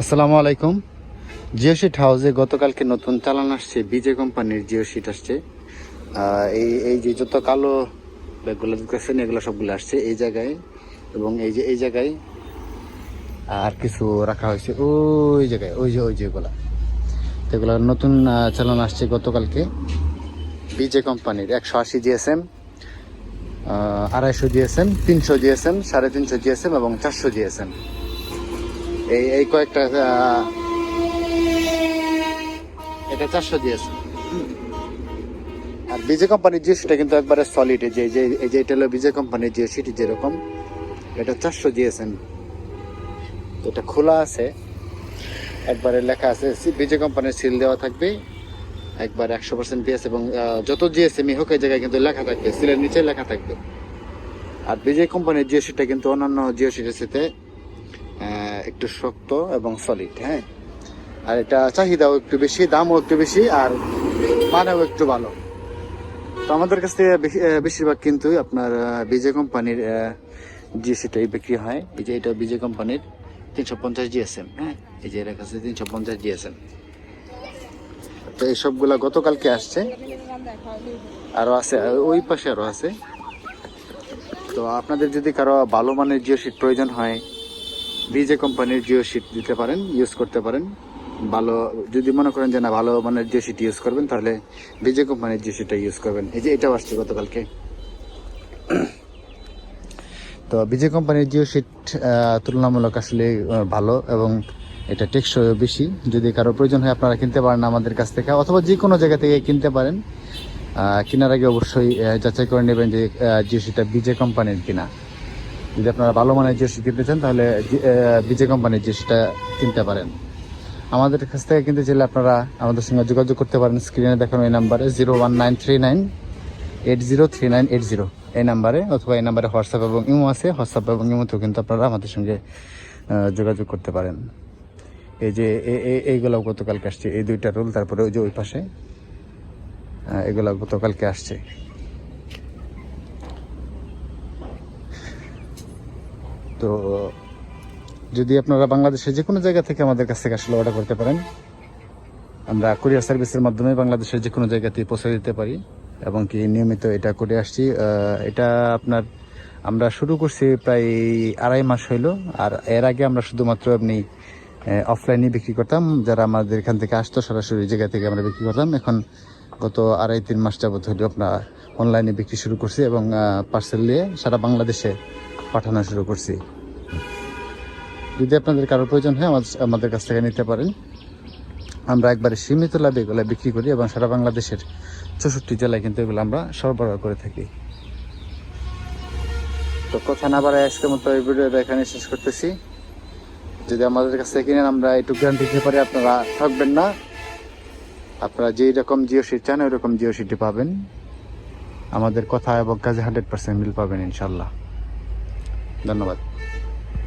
আসসালামু আলাইকুম। জিও শিট হাউসে গতকালকে নতুন চালান আসছে, বিজে কোম্পানির জিও শিট আসছে। এই এই যে যত কালো ব্যাগগুলো দেখতেছেন এগুলো সবগুলো আসছে এই জায়গায়, এবং এই জায়গায় আর কিছু রাখা হয়েছে ওই জায়গায়, ওই যে ওগুলা, তো এগুলো নতুন চালান আসছে গতকালকে। বিজে কোম্পানির 180 জিএসএম, 250 জিএসএম, 300 জিএসএম, 350 জিএসএম এবং 400 জিএসএম, এই কয়েকটা। এটা 400 জিএসএম। আর বিজে কোম্পানির জিও সেটা কিন্তু একবারে সলিড, এই যে এটা হলো বিজে কোম্পানির জিও সিটি যেরকম, এটা 400 জিএসএম। এটা খোলা আছে, একবারে লেখা আছে বিজে কোম্পানির সিল দেওয়া থাকবে, একবার 100% পিএস, এবং যত জিএসএমই হোক এই জায়গায় কিন্তু লেখা থাকবে, সিলের নিচে লেখা থাকবে। আর বিজে কোম্পানির জিও সিটটা কিন্তু অন্যান্য জিও সিটের সাথে একটু শক্ত এবং সলিড, হ্যাঁ। আর এটা চাহিদাও একটু বেশি, দামও একটু বেশি, আর মানেও একটু ভালো। তো আমাদের কাছ থেকে বেশিরভাগ কিন্তু আপনার বিজে কোম্পানির জিএসএটাই বিক্রি হয়। এই যে এটা বিজে কোম্পানির 350 জিএসএম, হ্যাঁ, এই যে এর কাছে 350 জিএসএম। তো এই সবগুলা গতকালকে আসছে, আরো আছে ওই পাশে আরো আছে। তো আপনাদের যদি কারো ভালো মানের জিও শিট প্রয়োজন হয়, বিজে কোম্পানির জিও শিট দিতে পারেন, ইউজ করতে পারেন। ভালো যদি মনে করেন যে না ভালো মানের জিও শিট ইউজ করবেন, তাহলে বিজে কোম্পানির জিও শিটটা ইউজ করবেন। এই যে এটাও আসছে গতকালকে। তো বিজে কোম্পানির জিও শিট তুলনামূলক আসলে ভালো, এবং এটা টেকসই বেশি। যদি কারো প্রয়োজন হয় আপনারা কিনতে পারেন আমাদের কাছ থেকে, অথবা যে কোনো জায়গা থেকে কিনতে পারেন। কেনার আগে অবশ্যই যাচাই করে নেবেন যে জিও শিটটা বিজে কোম্পানির কিনা। যদি আপনারা ভালো মানের জিও শিট কিনতে চান, তাহলে বিজে কোম্পানির জিও শিটটা কিনতে পারেন। আমাদের কাছ থেকে কিনতে চাইলে আপনারা আমাদের সঙ্গে যোগাযোগ করতে পারেন স্ক্রিনে দেখানো এই নাম্বারে 01939803980, এই নাম্বারে, অথবা এই নাম্বারে হোয়াটসঅ্যাপ এবং ইমো আছে। হোয়াটসঅ্যাপ এবং ইমোতেও কিন্তু আপনারা আমাদের সঙ্গে যোগাযোগ করতে পারেন। এই যে এইগুলো গতকালকে আসছে, এই দুইটা রোল, তারপরে ওই যে ওই পাশে এগুলো গতকালকে আসছে। তো যদি আপনারা বাংলাদেশের যে কোনো জায়গা থেকে আমাদের কাছ থেকে আসলে অর্ডার করতে পারেন, আমরা কুরিয়ার সার্ভিসের মাধ্যমে বাংলাদেশের যে কোনো জায়গাতেই পৌঁছে দিতে পারি, এবং কি নিয়মিত এটা করে আসছি। এটা আপনার আমরা শুরু করছি প্রায় 2.5 মাস হইলো। আর এর আগে আমরা শুধুমাত্র এমনি অফলাইনে বিক্রি করতাম, যারা আমাদের এখান থেকে আসতো সরাসরি জায়গা থেকে আমরা বিক্রি করতাম। এখন গত 2.5-3 মাস যাবত হইলো আমরা অনলাইনে বিক্রি শুরু করছি, এবং পার্সেল নিয়ে সারা বাংলাদেশে পাঠানো শুরু করছি। যদি আপনাদের কারোর প্রয়োজন হয় আমাদের কাছ থেকে নিতে পারেন। আমরা একবারে সীমিত লাভে এগুলো বিক্রি করি, এবং সারা বাংলাদেশের 64 জেলায় কিন্তু এগুলো আমরা সরবরাহ করে থাকি। তো কথা না বাড়ায় আজকের মতো এই ভিডিওটা এখানে শেষ করতেছি। যদি আমাদের কাছ থেকে কিনেন, আমরা একটু গ্যারান্টি দিতে পারি আপনারা ঠকবেন না। আপনারা যেই রকম জিও শিট চান ওই রকম জিও শিটই পাবেন। আমাদের কথা এবং কাজে 100% মিল পাবেন ইনশাল্লাহ। ধন্যবাদ।